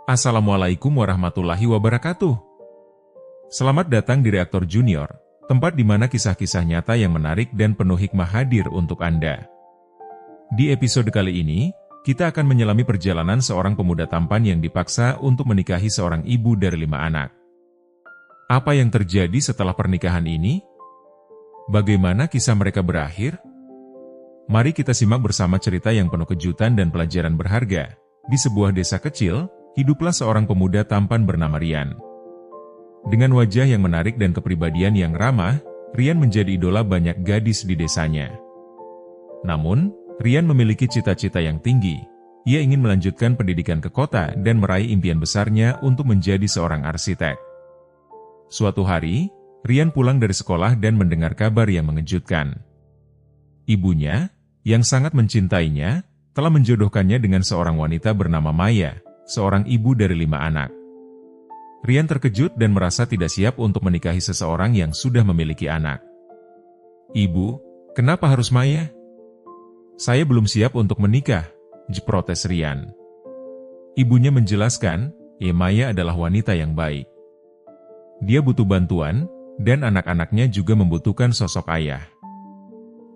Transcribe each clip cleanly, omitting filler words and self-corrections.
Assalamualaikum warahmatullahi wabarakatuh. Selamat datang di Reaktor Junior, tempat di mana kisah-kisah nyata yang menarik dan penuh hikmah hadir untuk Anda. Di episode kali ini, kita akan menyelami perjalanan seorang pemuda tampan yang dipaksa untuk menikahi seorang ibu dari 5 anak. Apa yang terjadi setelah pernikahan ini? Bagaimana kisah mereka berakhir? Mari kita simak bersama cerita yang penuh kejutan dan pelajaran berharga. Di sebuah desa kecil, hiduplah seorang pemuda tampan bernama Rian. Dengan wajah yang menarik dan kepribadian yang ramah, Rian menjadi idola banyak gadis di desanya. Namun, Rian memiliki cita-cita yang tinggi. Ia ingin melanjutkan pendidikan ke kota dan meraih impian besarnya untuk menjadi seorang arsitek. Suatu hari, Rian pulang dari sekolah dan mendengar kabar yang mengejutkan. Ibunya, yang sangat mencintainya, telah menjodohkannya dengan seorang wanita bernama Maya, seorang ibu dari 5 anak. Rian terkejut dan merasa tidak siap untuk menikahi seseorang yang sudah memiliki anak. "Ibu, kenapa harus Maya?" "Saya belum siap untuk menikah," protes Rian. Ibunya menjelaskan, Maya adalah wanita yang baik. Dia butuh bantuan, dan anak-anaknya juga membutuhkan sosok ayah.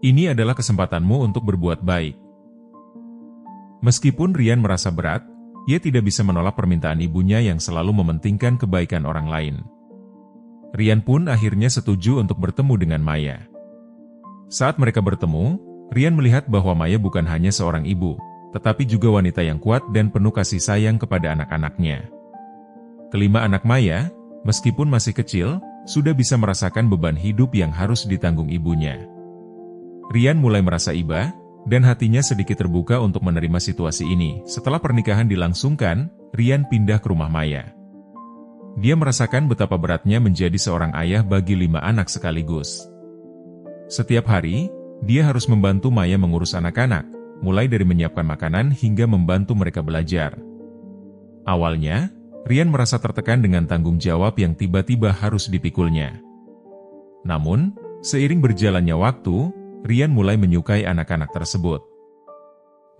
Ini adalah kesempatanmu untuk berbuat baik. Meskipun Rian merasa berat, ia tidak bisa menolak permintaan ibunya yang selalu mementingkan kebaikan orang lain. Rian pun akhirnya setuju untuk bertemu dengan Maya. Saat mereka bertemu, Rian melihat bahwa Maya bukan hanya seorang ibu, tetapi juga wanita yang kuat dan penuh kasih sayang kepada anak-anaknya. Kelima anak Maya, meskipun masih kecil, sudah bisa merasakan beban hidup yang harus ditanggung ibunya. Rian mulai merasa iba, dan hatinya sedikit terbuka untuk menerima situasi ini. Setelah pernikahan dilangsungkan, Rian pindah ke rumah Maya. Dia merasakan betapa beratnya menjadi seorang ayah bagi 5 anak sekaligus. Setiap hari, dia harus membantu Maya mengurus anak-anak, mulai dari menyiapkan makanan hingga membantu mereka belajar. Awalnya, Rian merasa tertekan dengan tanggung jawab yang tiba-tiba harus dipikulnya. Namun, seiring berjalannya waktu, Rian mulai menyukai anak-anak tersebut.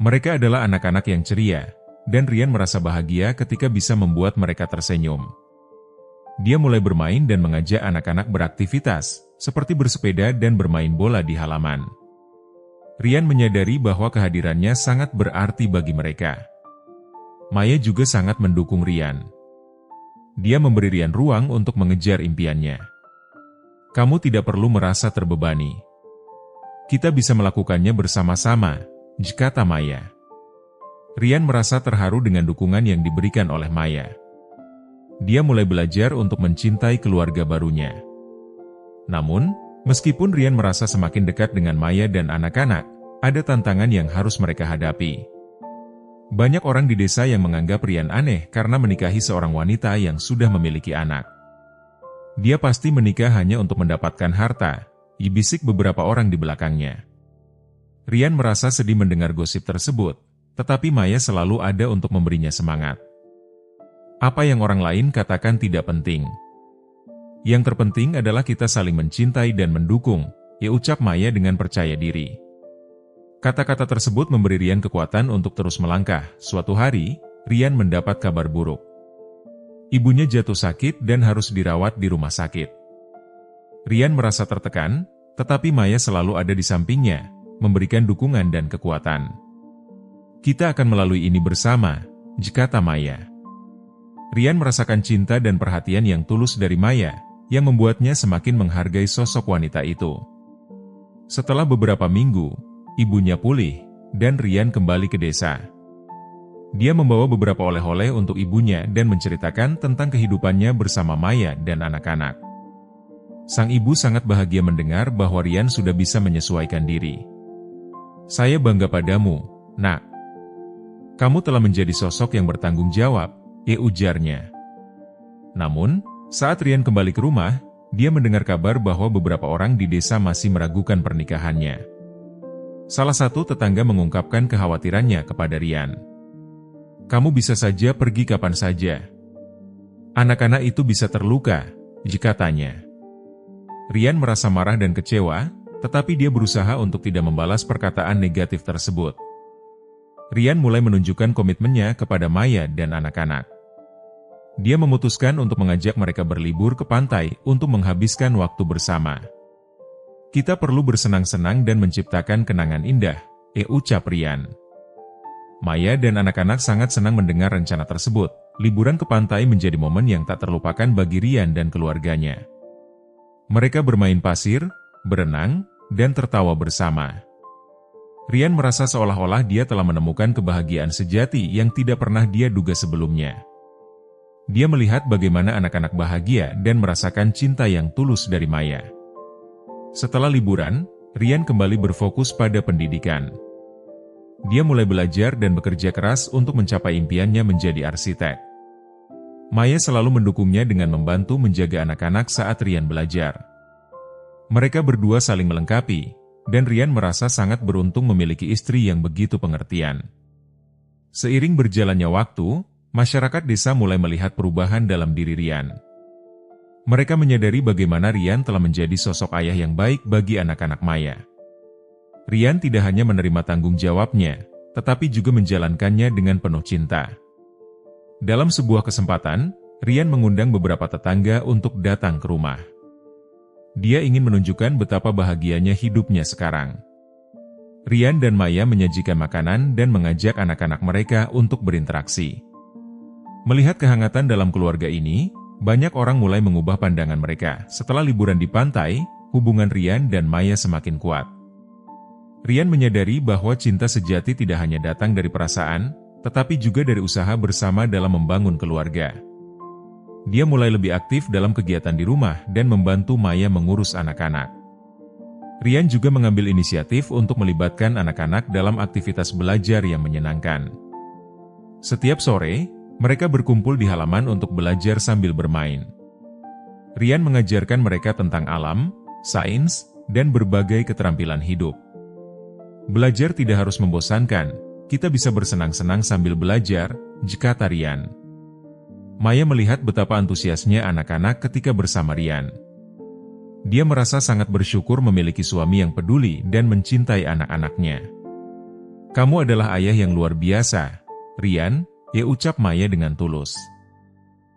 Mereka adalah anak-anak yang ceria, dan Rian merasa bahagia ketika bisa membuat mereka tersenyum. Dia mulai bermain dan mengajak anak-anak beraktivitas, seperti bersepeda dan bermain bola di halaman. Rian menyadari bahwa kehadirannya sangat berarti bagi mereka. Maya juga sangat mendukung Rian. Dia memberi Rian ruang untuk mengejar impiannya. "Kamu tidak perlu merasa terbebani. Kita bisa melakukannya bersama-sama," kata Maya. Rian merasa terharu dengan dukungan yang diberikan oleh Maya. Dia mulai belajar untuk mencintai keluarga barunya. Namun, meskipun Rian merasa semakin dekat dengan Maya dan anak-anak, ada tantangan yang harus mereka hadapi. Banyak orang di desa yang menganggap Rian aneh karena menikahi seorang wanita yang sudah memiliki anak. Dia pasti menikah hanya untuk mendapatkan harta, bisik beberapa orang di belakangnya. Rian merasa sedih mendengar gosip tersebut, tetapi Maya selalu ada untuk memberinya semangat. "Apa yang orang lain katakan tidak penting. Yang terpenting adalah kita saling mencintai dan mendukung," ucap Maya dengan percaya diri. Kata-kata tersebut memberi Rian kekuatan untuk terus melangkah. Suatu hari, Rian mendapat kabar buruk. Ibunya jatuh sakit dan harus dirawat di rumah sakit. Rian merasa tertekan, tetapi Maya selalu ada di sampingnya, memberikan dukungan dan kekuatan. "Kita akan melalui ini bersama," kata Maya. Rian merasakan cinta dan perhatian yang tulus dari Maya, yang membuatnya semakin menghargai sosok wanita itu. Setelah beberapa minggu, ibunya pulih, dan Rian kembali ke desa. Dia membawa beberapa oleh-oleh untuk ibunya dan menceritakan tentang kehidupannya bersama Maya dan anak-anak. Sang ibu sangat bahagia mendengar bahwa Rian sudah bisa menyesuaikan diri. "Saya bangga padamu, Nak. Kamu telah menjadi sosok yang bertanggung jawab," ujarnya. Namun, saat Rian kembali ke rumah, dia mendengar kabar bahwa beberapa orang di desa masih meragukan pernikahannya. Salah satu tetangga mengungkapkan kekhawatirannya kepada Rian. "Kamu bisa saja pergi kapan saja. Anak-anak itu bisa terluka," katanya. Rian merasa marah dan kecewa, tetapi dia berusaha untuk tidak membalas perkataan negatif tersebut. Rian mulai menunjukkan komitmennya kepada Maya dan anak-anak. Dia memutuskan untuk mengajak mereka berlibur ke pantai untuk menghabiskan waktu bersama. Kita perlu bersenang-senang dan menciptakan kenangan indah, ucap Ryan. Maya dan anak-anak sangat senang mendengar rencana tersebut. Liburan ke pantai menjadi momen yang tak terlupakan bagi Ryan dan keluarganya. Mereka bermain pasir, berenang, dan tertawa bersama. Ryan merasa seolah-olah dia telah menemukan kebahagiaan sejati yang tidak pernah dia duga sebelumnya. Dia melihat bagaimana anak-anak bahagia dan merasakan cinta yang tulus dari Maya. Setelah liburan, Ryan kembali berfokus pada pendidikan. Dia mulai belajar dan bekerja keras untuk mencapai impiannya menjadi arsitek. Maya selalu mendukungnya dengan membantu menjaga anak-anak saat Ryan belajar. Mereka berdua saling melengkapi, dan Ryan merasa sangat beruntung memiliki istri yang begitu pengertian. Seiring berjalannya waktu, masyarakat desa mulai melihat perubahan dalam diri Ryan. Mereka menyadari bagaimana Ryan telah menjadi sosok ayah yang baik bagi anak-anak Maya. Ryan tidak hanya menerima tanggung jawabnya, tetapi juga menjalankannya dengan penuh cinta. Dalam sebuah kesempatan, Ryan mengundang beberapa tetangga untuk datang ke rumah. Dia ingin menunjukkan betapa bahagianya hidupnya sekarang. Ryan dan Maya menyajikan makanan dan mengajak anak-anak mereka untuk berinteraksi. Melihat kehangatan dalam keluarga ini, banyak orang mulai mengubah pandangan mereka. Setelah liburan di pantai, hubungan Ryan dan Maya semakin kuat. Ryan menyadari bahwa cinta sejati tidak hanya datang dari perasaan, tetapi juga dari usaha bersama dalam membangun keluarga. Dia mulai lebih aktif dalam kegiatan di rumah dan membantu Maya mengurus anak-anak. Ryan juga mengambil inisiatif untuk melibatkan anak-anak dalam aktivitas belajar yang menyenangkan. Setiap sore, mereka berkumpul di halaman untuk belajar sambil bermain. Ryan mengajarkan mereka tentang alam, sains, dan berbagai keterampilan hidup. Belajar tidak harus membosankan, kita bisa bersenang-senang sambil belajar, kata Ryan. Maya melihat betapa antusiasnya anak-anak ketika bersama Ryan. Dia merasa sangat bersyukur memiliki suami yang peduli dan mencintai anak-anaknya. Kamu adalah ayah yang luar biasa, Ryan, ucap Maya dengan tulus.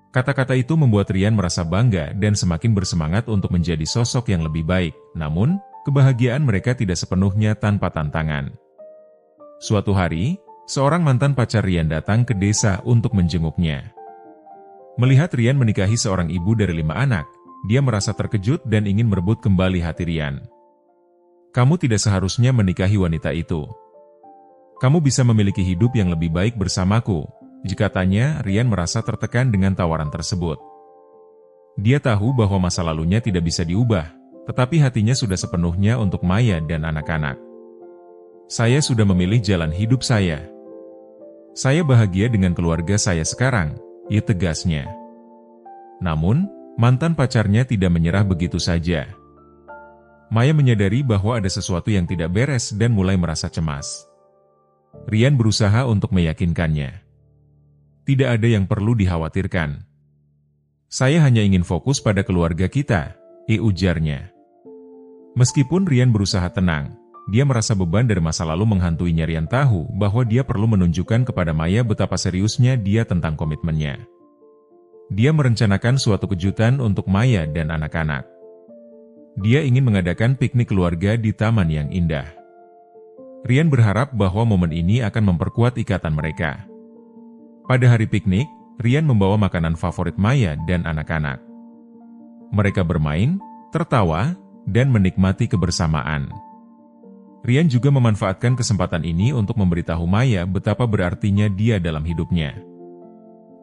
Kata-kata itu membuat Ryan merasa bangga dan semakin bersemangat untuk menjadi sosok yang lebih baik. Namun, kebahagiaan mereka tidak sepenuhnya tanpa tantangan. Suatu hari, seorang mantan pacar Ryan datang ke desa untuk menjenguknya. Melihat Ryan menikahi seorang ibu dari 5 anak, dia merasa terkejut dan ingin merebut kembali hati Ryan. Kamu tidak seharusnya menikahi wanita itu. Kamu bisa memiliki hidup yang lebih baik bersamaku. Katanya, Ryan merasa tertekan dengan tawaran tersebut. Dia tahu bahwa masa lalunya tidak bisa diubah, tetapi hatinya sudah sepenuhnya untuk Maya dan anak-anak. Saya sudah memilih jalan hidup saya. Saya bahagia dengan keluarga saya sekarang, tegasnya. Namun, mantan pacarnya tidak menyerah begitu saja. Maya menyadari bahwa ada sesuatu yang tidak beres dan mulai merasa cemas. Ryan berusaha untuk meyakinkannya. Tidak ada yang perlu dikhawatirkan. Saya hanya ingin fokus pada keluarga kita, ujarnya. Meskipun Ryan berusaha tenang, dia merasa beban dari masa lalu menghantuinya. Ryan tahu bahwa dia perlu menunjukkan kepada Maya betapa seriusnya dia tentang komitmennya. Dia merencanakan suatu kejutan untuk Maya dan anak-anak. Dia ingin mengadakan piknik keluarga di taman yang indah. Ryan berharap bahwa momen ini akan memperkuat ikatan mereka. Pada hari piknik, Ryan membawa makanan favorit Maya dan anak-anak. Mereka bermain, tertawa, dan menikmati kebersamaan. Ryan juga memanfaatkan kesempatan ini untuk memberitahu Maya betapa berartinya dia dalam hidupnya.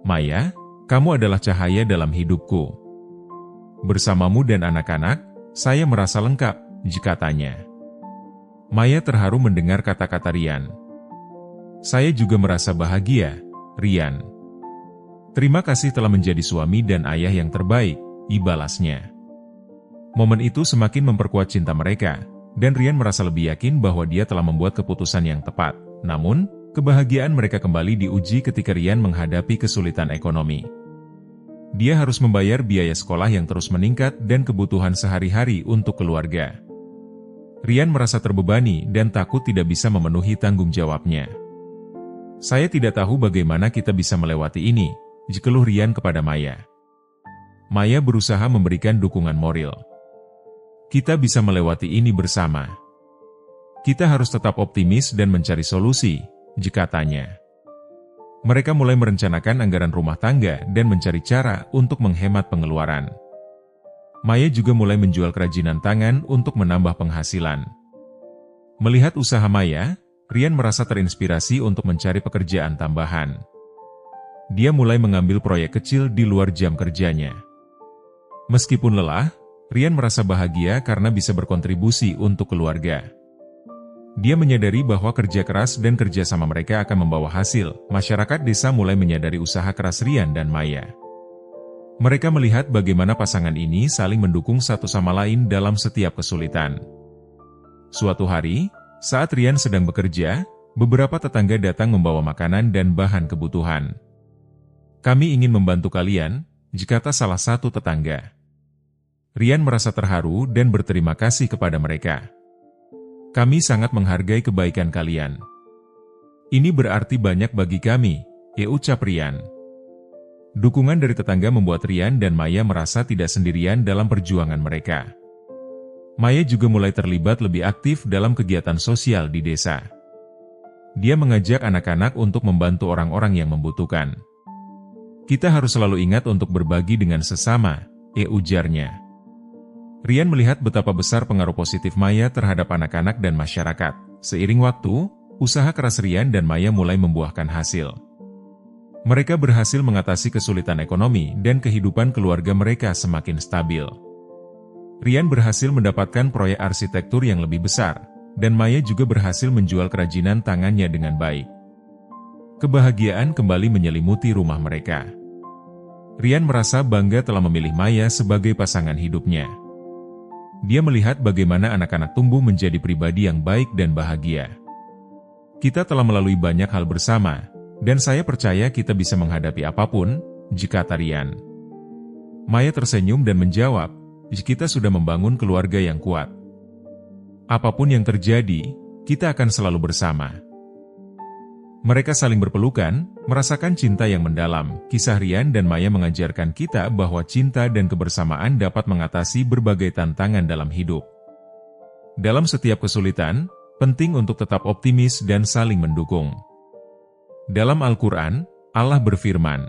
Maya, kamu adalah cahaya dalam hidupku. Bersamamu dan anak-anak, saya merasa lengkap, katanya. Maya terharu mendengar kata-kata Ryan. Saya juga merasa bahagia, Ryan. Terima kasih telah menjadi suami dan ayah yang terbaik, balasnya. Momen itu semakin memperkuat cinta mereka, dan Ryan merasa lebih yakin bahwa dia telah membuat keputusan yang tepat. Namun, kebahagiaan mereka kembali diuji ketika Ryan menghadapi kesulitan ekonomi. Dia harus membayar biaya sekolah yang terus meningkat dan kebutuhan sehari-hari untuk keluarga. Ryan merasa terbebani dan takut tidak bisa memenuhi tanggung jawabnya. Saya tidak tahu bagaimana kita bisa melewati ini, keluh Rian kepada Maya. Maya berusaha memberikan dukungan moral. Kita bisa melewati ini bersama. Kita harus tetap optimis dan mencari solusi, katanya. Mereka mulai merencanakan anggaran rumah tangga dan mencari cara untuk menghemat pengeluaran. Maya juga mulai menjual kerajinan tangan untuk menambah penghasilan. Melihat usaha Maya, Rian merasa terinspirasi untuk mencari pekerjaan tambahan. Dia mulai mengambil proyek kecil di luar jam kerjanya. Meskipun lelah, Rian merasa bahagia karena bisa berkontribusi untuk keluarga. Dia menyadari bahwa kerja keras dan kerja sama mereka akan membawa hasil. Masyarakat desa mulai menyadari usaha keras Rian dan Maya. Mereka melihat bagaimana pasangan ini saling mendukung satu sama lain dalam setiap kesulitan. Suatu hari, saat Rian sedang bekerja, beberapa tetangga datang membawa makanan dan bahan kebutuhan. "Kami ingin membantu kalian," kata salah satu tetangga. Rian merasa terharu dan berterima kasih kepada mereka. "Kami sangat menghargai kebaikan kalian. Ini berarti banyak bagi kami," ucap Rian. Dukungan dari tetangga membuat Rian dan Maya merasa tidak sendirian dalam perjuangan mereka. Maya juga mulai terlibat lebih aktif dalam kegiatan sosial di desa. Dia mengajak anak-anak untuk membantu orang-orang yang membutuhkan. "Kita harus selalu ingat untuk berbagi dengan sesama," ujarnya. Rian melihat betapa besar pengaruh positif Maya terhadap anak-anak dan masyarakat. Seiring waktu, usaha keras Rian dan Maya mulai membuahkan hasil. Mereka berhasil mengatasi kesulitan ekonomi dan kehidupan keluarga mereka semakin stabil. Rian berhasil mendapatkan proyek arsitektur yang lebih besar, dan Maya juga berhasil menjual kerajinan tangannya dengan baik. Kebahagiaan kembali menyelimuti rumah mereka. Rian merasa bangga telah memilih Maya sebagai pasangan hidupnya. Dia melihat bagaimana anak-anak tumbuh menjadi pribadi yang baik dan bahagia. "Kita telah melalui banyak hal bersama, dan saya percaya kita bisa menghadapi apapun," kata Rian. Maya tersenyum dan menjawab, "Kita sudah membangun keluarga yang kuat. Apapun yang terjadi, kita akan selalu bersama." Mereka saling berpelukan, merasakan cinta yang mendalam. Kisah Rian dan Maya mengajarkan kita bahwa cinta dan kebersamaan dapat mengatasi berbagai tantangan dalam hidup. Dalam setiap kesulitan, penting untuk tetap optimis dan saling mendukung. Dalam Al-Quran, Allah berfirman,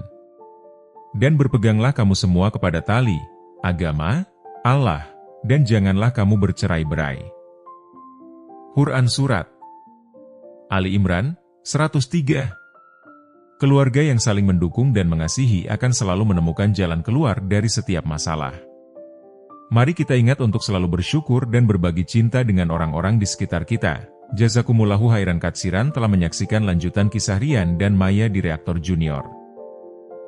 "Dan berpeganglah kamu semua kepada tali, agama, Allah, dan janganlah kamu bercerai-berai." Quran Surat Ali Imran 103. Keluarga yang saling mendukung dan mengasihi akan selalu menemukan jalan keluar dari setiap masalah. Mari kita ingat untuk selalu bersyukur dan berbagi cinta dengan orang-orang di sekitar kita. Jazakumullahu khairan katsiran telah menyaksikan lanjutan kisah Rian dan Maya di Reaktor Junior.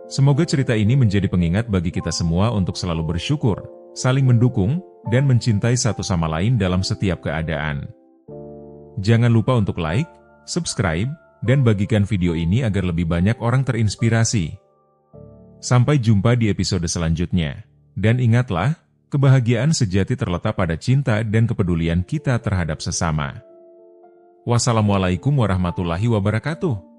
Semoga cerita ini menjadi pengingat bagi kita semua untuk selalu bersyukur, saling mendukung, dan mencintai satu sama lain dalam setiap keadaan. Jangan lupa untuk like, subscribe, dan bagikan video ini agar lebih banyak orang terinspirasi. Sampai jumpa di episode selanjutnya. Dan ingatlah, kebahagiaan sejati terletak pada cinta dan kepedulian kita terhadap sesama. Wassalamualaikum warahmatullahi wabarakatuh.